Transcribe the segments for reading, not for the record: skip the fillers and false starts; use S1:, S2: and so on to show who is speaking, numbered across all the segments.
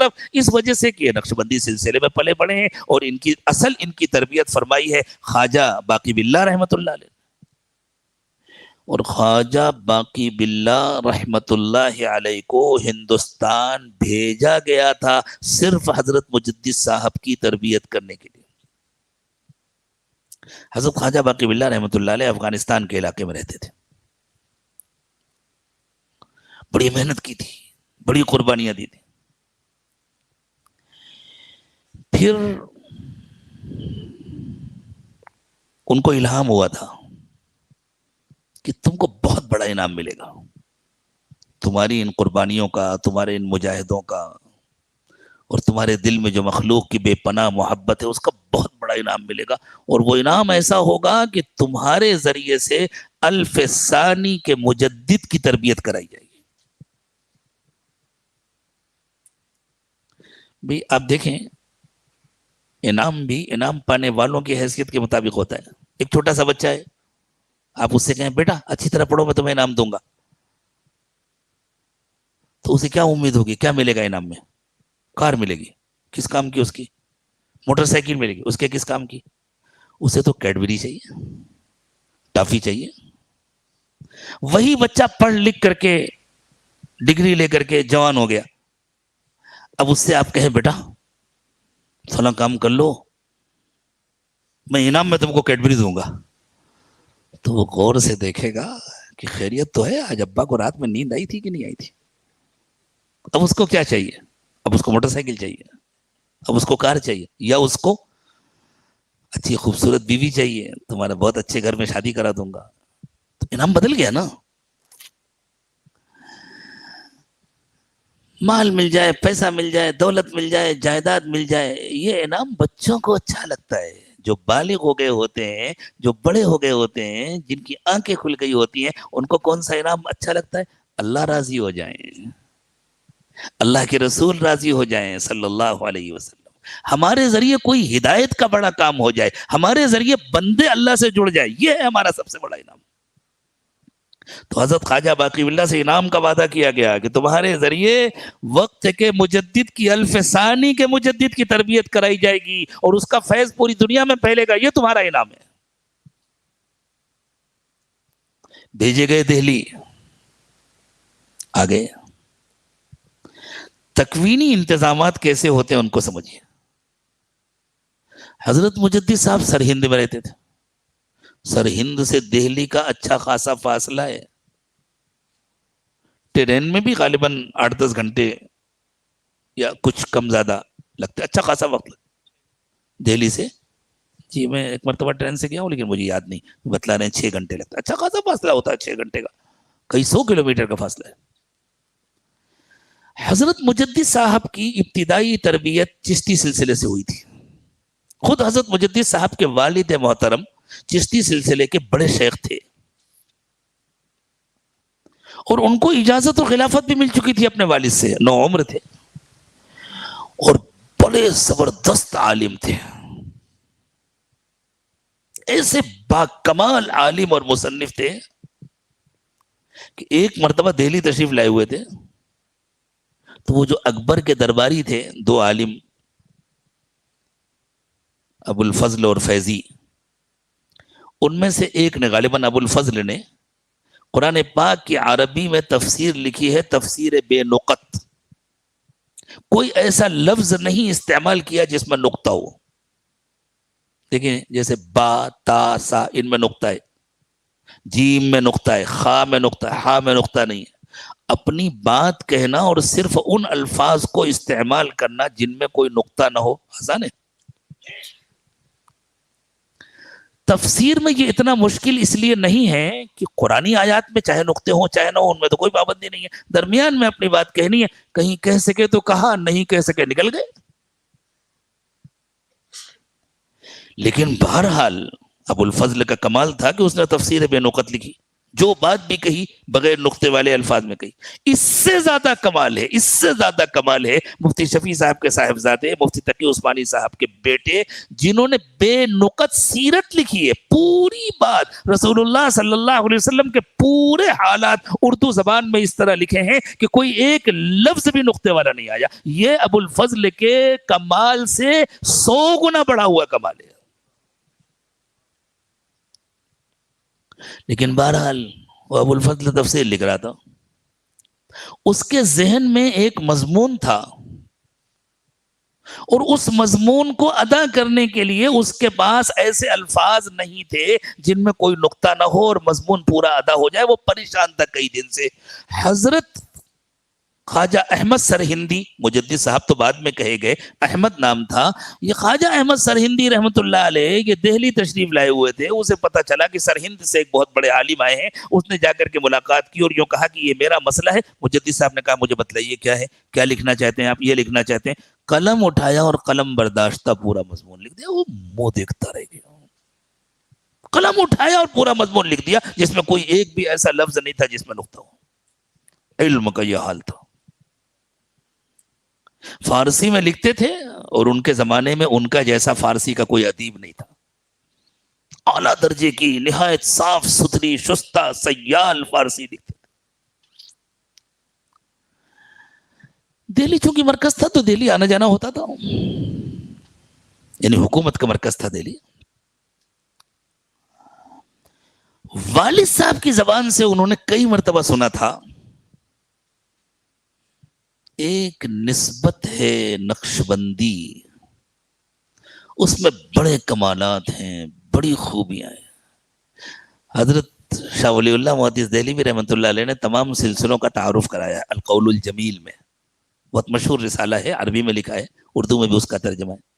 S1: مطلب اس وجہ سے کہ یہ نقشبندی سلسلے میں پلے بڑے ہیں اور ان کی تربیت فرمائی ہے خواجہ باقی باللہ رحمۃ اللہ علیہ. اور خواجہ باقی باللہ رحمۃ اللہ علیہ کو ہندوستان بھیجا گیا تھا صرف حضرت مجدد صاحب کی تربیت کرنے کے لیے. حضرت خواجہ باقی باللہ رحمۃ اللہ علیہ افغانستان کے علاقے میں رہتے تھے. بڑی محنت کی تھی, بڑی قربانیاں دی تھی. پھر ان کو الہام ہوا تھا کہ تم کو بہت بڑا انعام ملے گا, تمہاری ان قربانیوں کا, تمہارے ان مجاہدوں کا, اور تمہارے دل میں جو مخلوق کی بے پناہ محبت ہے اس کا بہت بڑا انعام ملے گا. اور وہ انعام ایسا ہوگا کہ تمہارے ذریعے سے الف ثانی کے مجدد کی تربیت کرائی جائے گی. بھی آپ دیکھیں, انعام بھی انعام پانے والوں کی حیثیت کے مطابق ہوتا ہے. ایک چھوٹا سا بچہ ہے, آپ اس سے کہیں بیٹا اچھی طرح پڑھو میں تمہیں انعام دوں گا, تو اسے کیا امید ہوگی, کیا ملے گا انعام میں؟ کار ملے گی. کس کام کی؟ اس کی موٹر سائیکل ملے گی. اس کے کس کام کی؟ اسے تو کیڈبری چاہیے, ٹافی چاہیے. وہی بچہ پڑھ لکھ کر کے ڈگری لے کر کے جوان ہو گیا, اب اس سے آپ کہیں بیٹا فلاں کام کر لو, میں انعام میں تم کو کیڈبری دوں گا, تو وہ غور سے دیکھے گا کہ خیریت تو ہے, آج ابا کو رات میں نیند آئی تھی کہ نہیں آئی تھی. اب اس کو کیا چاہیے؟ اب اس کو موٹر سائیکل چاہیے, اب اس کو کار چاہیے, یا اس کو اچھی خوبصورت بیوی چاہیے, تمہارے بہت اچھے گھر میں شادی کرا دوں گا. تو انعام بدل گیا نا. مال مل جائے, پیسہ مل جائے, دولت مل جائے, جائیداد مل جائے, یہ انعام بچوں کو اچھا لگتا ہے. جو بالغ ہو گئے ہوتے ہیں, جو بڑے ہو گئے ہوتے ہیں, جن کی آنکھیں کھل گئی ہوتی ہیں, ان کو کون سا انعام اچھا لگتا ہے؟ اللہ راضی ہو جائیں, اللہ کے رسول راضی ہو جائیں صلی اللہ علیہ وسلم, ہمارے ذریعے کوئی ہدایت کا بڑا کام ہو جائے, ہمارے ذریعے بندے اللہ سے جڑ جائے, یہ ہے ہمارا سب سے بڑا انعام. تو حضرت خواجہ باقی باللہ سے انعام کا وعدہ کیا گیا کہ تمہارے ذریعے وقت کے مجدد کی الف ثانی کے مجدد کی تربیت کرائی جائے گی اور اس کا فیض پوری دنیا میں پھیلے گا, یہ تمہارا انعام ہے. بھیجے گئے دہلی, آگے تکوینی انتظامات کیسے ہوتے ہیں ان کو سمجھیے. حضرت مجدد صاحب سرہند میں رہتے تھے. سرہند سے دہلی کا اچھا خاصا فاصلہ ہے, ٹرین میں بھی غالباً 8-10 گھنٹے یا کچھ کم زیادہ لگتا ہے, اچھا خاصا وقت دہلی سے. جی میں ایک مرتبہ ٹرین سے گیا ہوں لیکن مجھے یاد نہیں, بتلا رہے ہیں 6 گھنٹے لگتا ہے. اچھا خاصا فاصلہ ہوتا ہے 6 گھنٹے کا, کئی 100 کلومیٹر کا فاصلہ ہے. حضرت مجدد صاحب کی ابتدائی تربیت چشتی سلسلے سے ہوئی تھی. خود حضرت مجدد صاحب کے والد محترم چشتی سلسلے کے بڑے شیخ تھے, اور ان کو اجازت و خلافت بھی مل چکی تھی اپنے والد سے, نوعمر تھے اور بڑے زبردست عالم تھے. ایسے باکمال عالم اور مصنف تھے کہ ایک مرتبہ دہلی تشریف لائے ہوئے تھے, تو وہ جو اکبر کے درباری تھے, 2 عالم ابو الفضل اور فیضی, ان میں سے ایک نے, غالباً ابو الفضل نے, قرآن پاک کی عربی میں تفسیر لکھی ہے, تفسیر بے نقط. کوئی ایسا لفظ نہیں استعمال کیا جس میں نقطہ ہو. دیکھیں جیسے با, تا, سا, ان میں نقطہ ہے, جیم میں نقطہ ہے, خا میں نقطہ ہے, ہا میں نقطہ نہیں ہے. اپنی بات کہنا اور صرف ان الفاظ کو استعمال کرنا جن میں کوئی نقطہ نہ ہو آسان ہے. تفسیر میں یہ اتنا مشکل اس لیے نہیں ہے کہ قرآنی آیات میں چاہے نقطے ہوں چاہے نہ ہوں, ان میں تو کوئی پابندی نہیں ہے, درمیان میں اپنی بات کہنی ہے, کہیں کہہ سکے تو کہا, نہیں کہہ سکے نکل گئے. لیکن بہرحال ابو الفضل کا کمال تھا کہ اس نے تفسیر بے نقط لکھی. جو بات بھی کہی بغیر نقطے والے الفاظ میں کہی. اس سے زیادہ کمال ہے، اس سے زیادہ کمال ہے مفتی شفیع صاحب کے صاحبزادے مفتی تقی عثمانی صاحب کے بیٹے، جنہوں نے بے نقط سیرت لکھی ہے. پوری بات رسول اللہ صلی اللہ علیہ وسلم کے پورے حالات اردو زبان میں اس طرح لکھے ہیں کہ کوئی ایک لفظ بھی نقطے والا نہیں آیا. یہ ابو الفضل کے کمال سے 100 گنا بڑھا ہوا کمال ہے. لیکن بہرحال وہ ابو الفضل تفسیر لکھ رہا تھا، اس کے ذہن میں ایک مضمون تھا، اور اس مضمون کو ادا کرنے کے لیے اس کے پاس ایسے الفاظ نہیں تھے جن میں کوئی نقطہ نہ ہو اور مضمون پورا ادا ہو جائے. وہ پریشان تھا کئی دن سے. حضرت خواجہ احمد سرہندی، مجدد صاحب تو بعد میں کہے گئے، احمد نام تھا، یہ خواجہ احمد سرہندی رحمت اللہ علیہ یہ دہلی تشریف لائے ہوئے تھے. اسے پتا چلا کہ سرہند سے ایک بہت بڑے عالم آئے ہیں. اس نے جا کر کے ملاقات کی اور یوں کہا کہ یہ میرا مسئلہ ہے. مجدد صاحب نے کہا مجھے بتلائیے کیا ہے، کیا لکھنا چاہتے ہیں آپ؟ یہ لکھنا چاہتے ہیں. قلم اٹھایا اور قلم برداشتہ پورا مضمون لکھ دیا. وہ منہ دیکھتا رہ گیا. قلم اٹھایا اور پورا مضمون لکھ دیا جس میں کوئی ایک بھی ایسا لفظ نہیں تھا جس میں نقطہ ہو. علم کا یہ حال تھا. فارسی میں لکھتے تھے اور ان کے زمانے میں ان کا جیسا فارسی کا کوئی ادیب نہیں تھا. اعلیٰ درجے کی نہایت صاف ستھری شستہ سیال فارسی لکھتے تھے. دہلی چونکہ مرکز تھا تو دہلی آنا جانا ہوتا تھا، یعنی حکومت کا مرکز تھا دہلی. والد صاحب کی زبان سے انہوں نے کئی مرتبہ سنا تھا ایک نسبت ہے نقشبندی، اس میں بڑے کمالات ہیں، بڑی خوبیاں ہیں. حضرت شاہ ولی اللہ محدث دہلوی رحمۃ اللہ علیہ نے تمام سلسلوں کا تعارف کرایا القول الجمیل میں. بہت مشہور رسالہ ہے، عربی میں لکھا ہے، اردو میں بھی اس کا ترجمہ ہے.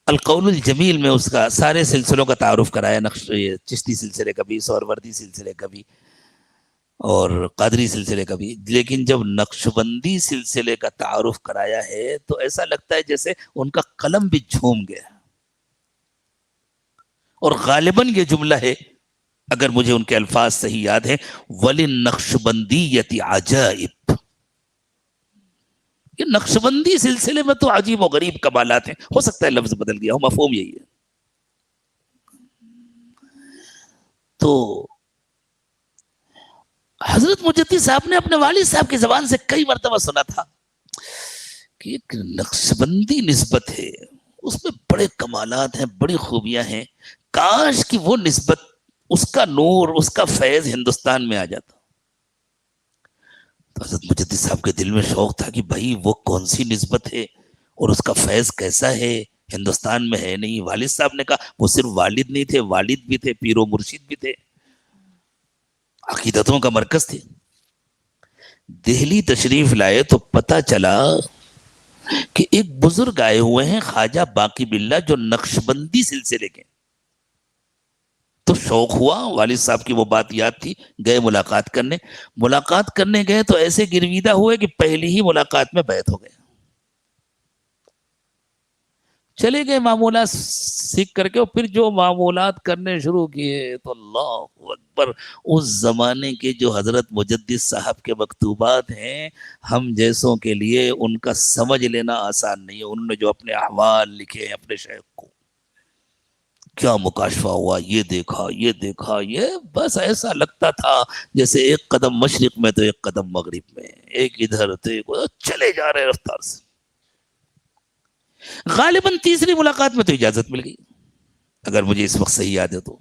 S1: القول الجمیل میں اس کا سارے سلسلوں کا تعارف کرایا، چشتی سلسلے کا بھی، سہروردی سلسلے کا بھی اور قادری سلسلے کا بھی. لیکن جب نقشبندی سلسلے کا تعارف کرایا ہے تو ایسا لگتا ہے جیسے ان کا قلم بھی جھوم گیا. اور غالباً یہ جملہ ہے، اگر مجھے ان کے الفاظ صحیح یاد ہیں، وَلِلنَّقْشْبَندِيَّةِ عَجَائِبْ. یہ نقشبندی سلسلے میں تو عجیب و غریب کمالات ہیں. ہو سکتا ہے لفظ بدل گیا ہو، مفہوم یہی ہے. تو حضرت مجدد صاحب نے اپنے والد صاحب کی زبان سے کئی مرتبہ سنا تھا کہ ایک نقشبندی نسبت ہے، اس میں بڑے کمالات ہیں، بڑی خوبیاں ہیں. کاش کہ وہ نسبت، اس کا نور، اس کا فیض ہندوستان میں آ جاتا. تو حضرت مجدد صاحب کے دل میں شوق تھا کہ بھائی وہ کون سی نسبت ہے اور اس کا فیض کیسا ہے، ہندوستان میں ہے نہیں. والد صاحب نے کہا وہ صرف والد نہیں تھے، والد بھی تھے، پیر و مرشد بھی تھے، عقیدتوں کا مرکز تھے. دہلی تشریف لائے تو پتہ چلا کہ ایک بزرگ آئے ہوئے ہیں خواجہ باقی باللہ جو نقشبندی سلسلے کے. تو شوق ہوا، والد صاحب کی وہ بات یاد تھی، گئے ملاقات کرنے گئے تو ایسے گرویدہ ہوئے کہ پہلی ہی ملاقات میں بیعت ہو گئے. چلے گئے معمولات سیکھ کر کے، اور پھر جو معمولات کرنے شروع کیے تو اللہ اکبر. اس زمانے کے جو حضرت مجدد صاحب کے مکتوبات ہیں، ہم جیسوں کے لیے ان کا سمجھ لینا آسان نہیں ہے. انہوں نے جو اپنے احوال لکھے ہیں اپنے شیخ کو، کیا مکاشفہ ہوا، یہ دیکھا یہ دیکھا، یہ بس ایسا لگتا تھا جیسے ایک قدم مشرق میں تو ایک قدم مغرب میں، ایک ادھر تو ایک چلے جا رہے رفتار سے. غالباً تیسری ملاقات میں تو اجازت مل گئی، اگر مجھے اس وقت صحیح یاد ہے. تو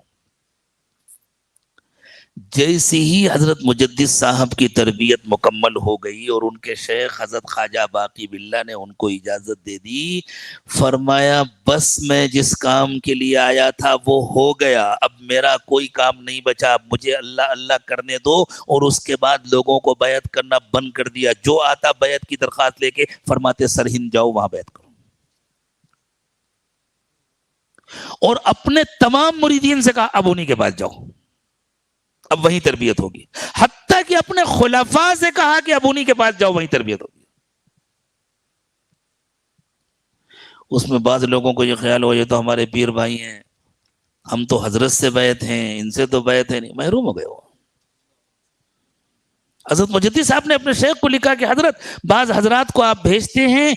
S1: جیسے ہی حضرت مجدد صاحب کی تربیت مکمل ہو گئی اور ان کے شیخ حضرت خواجہ باقی باللہ نے ان کو اجازت دے دی، فرمایا بس میں جس کام کے لیے آیا تھا وہ ہو گیا، اب میرا کوئی کام نہیں بچا، اب مجھے اللہ اللہ کرنے دو. اور اس کے بعد لوگوں کو بیعت کرنا بند کر دیا. جو آتا بیعت کی درخواست لے کے فرماتے سرہند جاؤ وہاں بیعت کرو. اور اپنے تمام مریدین سے کہا اب انہی کے پاس جاؤ، اب وہیں تربیت ہوگی. حتیٰ کہ اپنے خلفاء سے کہا کہ اب انہی کے پاس جاؤ وہیں تربیت ہوگی. اس میں بعض لوگوں کو یہ خیال ہو یہ تو ہمارے پیر بھائی ہیں، ہم تو حضرت سے بیعت ہیں، ان سے تو بیعت ہے نہیں، محروم ہو گئے وہ۔ حضرت مجدد صاحب نے اپنے شیخ کو لکھا کہ حضرت بعض حضرات کو آپ بھیجتے ہیں،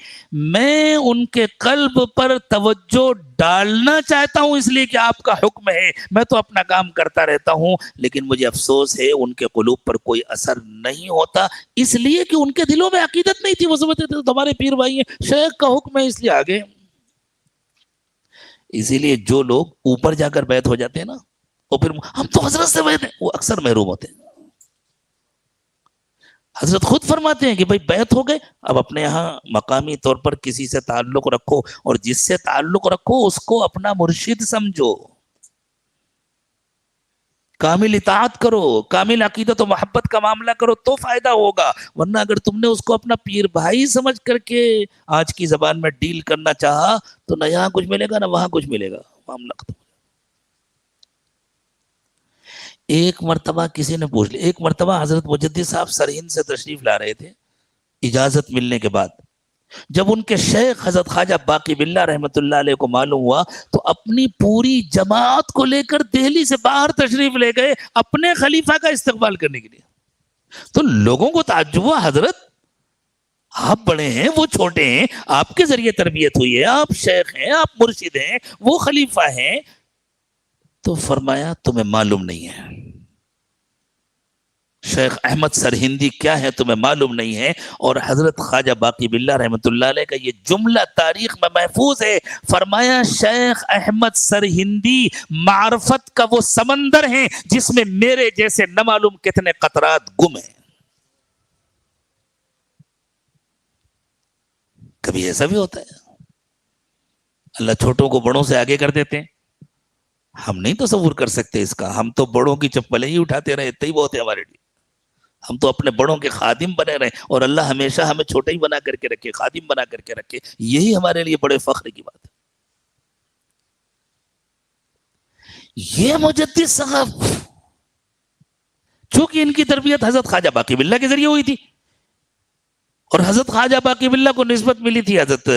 S1: میں ان کے قلب پر توجہ ڈالنا چاہتا ہوں اس لیے کہ آپ کا حکم ہے، میں تو اپنا کام کرتا رہتا ہوں، لیکن مجھے افسوس ہے ان کے قلوب پر کوئی اثر نہیں ہوتا، اس لیے کہ ان کے دلوں میں عقیدت نہیں تھی، وہ سمجھتے تھے تمہارے پیر بھائی ہیں، شیخ کا حکم ہے اس لیے آگے۔ اسی لیے جو لوگ اوپر جا کر بیعت ہو جاتے ہیں نا، وہ پھر ہم تو حضرت سے بیعت ہیں، وہ اکثر محروم ہوتے ہیں۔ حضرت خود فرماتے ہیں کہ بھائی بیعت ہو گئے، اب اپنے یہاں مقامی طور پر کسی سے تعلق رکھو، اور جس سے تعلق رکھو اس کو اپنا مرشد سمجھو، کامل اطاعت کرو، کامل عقیدت و محبت کا معاملہ کرو تو فائدہ ہوگا، ورنہ اگر تم نے اس کو اپنا پیر بھائی سمجھ کر کے آج کی زبان میں ڈیل کرنا چاہا تو نہ یہاں کچھ ملے گا نہ وہاں کچھ ملے گا، معاملہ ختم۔ ایک مرتبہ کسی نے پوچھ لیا، ایک مرتبہ حضرت مجدد صاحب سرہند سے تشریف لا رہے تھے اجازت ملنے کے بعد، جب ان کے شیخ حضرت خواجہ باقی باللہ رحمۃ اللہ علیہ کو معلوم ہوا تو اپنی پوری جماعت کو لے کر دہلی سے باہر تشریف لے گئے اپنے خلیفہ کا استقبال کرنے کے لیے۔ تو لوگوں کو تعجب ہوا، حضرت آپ بڑے ہیں وہ چھوٹے ہیں، آپ کے ذریعے تربیت ہوئی ہے، آپ شیخ ہیں، آپ مرشد ہیں، وہ خلیفہ ہیں، تو فرمایا تمہیں معلوم نہیں ہے شیخ احمد سرہندی کیا ہے، تمہیں معلوم نہیں ہے۔ اور حضرت خواجہ باقی باللہ رحمۃ اللہ علیہ کا یہ جملہ تاریخ میں محفوظ ہے، فرمایا شیخ احمد سرہندی معرفت کا وہ سمندر ہے جس میں میرے جیسے نہ معلوم کتنے قطرات گم ہیں۔ کبھی ایسا بھی ہوتا ہے اللہ چھوٹوں کو بڑوں سے آگے کر دیتے ہیں، ہم نہیں تصور کر سکتے اس کا، ہم تو بڑوں کی چپلیں ہی اٹھاتے رہے، اتنا ہی بہت ہے ہمارے لیے، ہم تو اپنے بڑوں کے خادم بنے رہے، اور اللہ ہمیشہ ہمیں چھوٹا ہی بنا کر کے رکھے، خادم بنا کر کے رکھے، یہی ہمارے لیے بڑے فخر کی بات ہے۔ یہ مجدد صاحب چونکہ ان کی تربیت حضرت خواجہ باقی باللہ کے ذریعے ہوئی تھی، اور حضرت خواجہ باقی باللہ کو نسبت ملی تھی حضرت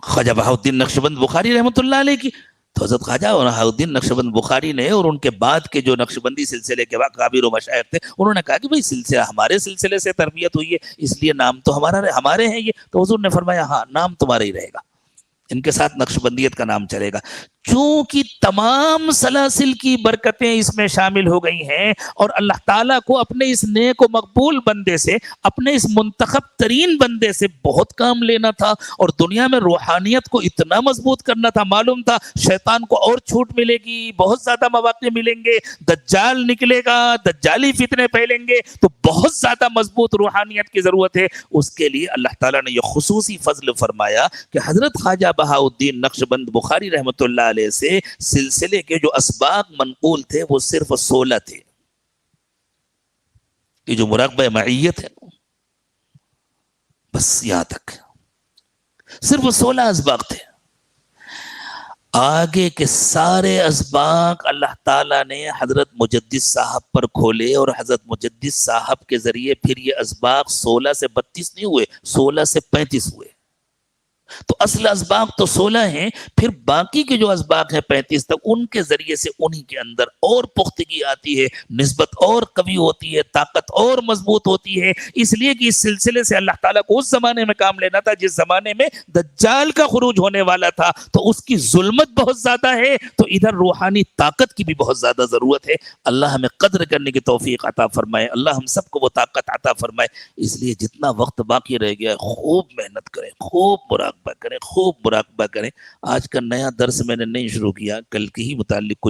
S1: خواجہ بہاؤالدین نقشبند بخاری رحمۃ اللہ علیہ کی، تو حضرت خواجہ بہاؤالدین نقشبند بخاری نے اور ان کے بعد کے جو نقشبندی سلسلے کے اکابر و مشائخ تھے، انہوں نے کہا کہ بھئی سلسلہ ہمارے سلسلے سے تربیت ہوئی ہے، اس لیے نام تو ہمارے ہیں یہ، تو حضور نے فرمایا ہاں نام تمہارا ہی رہے گا، ان کے ساتھ نقشبندیت کا نام چلے گا، چونکہ تمام سلاسل کی برکتیں اس میں شامل ہو گئی ہیں، اور اللہ تعالیٰ کو اپنے اس نیک و مقبول بندے سے، اپنے اس منتخب ترین بندے سے بہت کام لینا تھا، اور دنیا میں روحانیت کو اتنا مضبوط کرنا تھا، معلوم تھا شیطان کو اور چھوٹ ملے گی، بہت زیادہ مواقع ملیں گے، دجال نکلے گا، دجالی فتنے پھیلیں گے، تو بہت زیادہ مضبوط روحانیت کی ضرورت ہے، اس کے لیے اللہ تعالیٰ نے یہ خصوصی فضل فرمایا کہ حضرت خواجہ بہاؤالدین نقشبند بخاری رحمۃ اللہ علیہ سے سلسلے کے جو اسباق منقول تھے وہ صرف 16 تھے، یہ جو مراقبہ معیت ہے بس یہاں تک صرف 16 اسباق تھے، آگے کے سارے اسباق اللہ تعالیٰ نے حضرت مجدد صاحب پر کھولے، اور حضرت مجدد صاحب کے ذریعے پھر یہ اسباق 16 سے 32 نہیں ہوئے، 16 سے 35 ہوئے، تو اصل اسباق تو 16 ہیں، پھر باقی کے جو اسباق ہیں 35 تک، ان کے ذریعے سے انہی کے اندر اور پختگی آتی ہے، نسبت اور قوی ہوتی ہے، طاقت اور مضبوط ہوتی ہے، اس لیے کہ اس سلسلے سے اللہ تعالیٰ کو اس زمانے میں کام لینا تھا جس زمانے میں دجال کا خروج ہونے والا تھا، تو اس کی ظلمت بہت زیادہ ہے، تو ادھر روحانی طاقت کی بھی بہت زیادہ ضرورت ہے، اللہ ہمیں قدر کرنے کی توفیق عطا فرمائے، اللہ ہم سب کو وہ طاقت عطا فرمائے، اس لیے جتنا وقت باقی رہ گیا خوب محنت کریں، خوب مراقبہ کریں، خوب مراقبہ کریں۔ آج کا نیا درس میں نے نہیں شروع کیا، کل کے ہی متعلق کچھ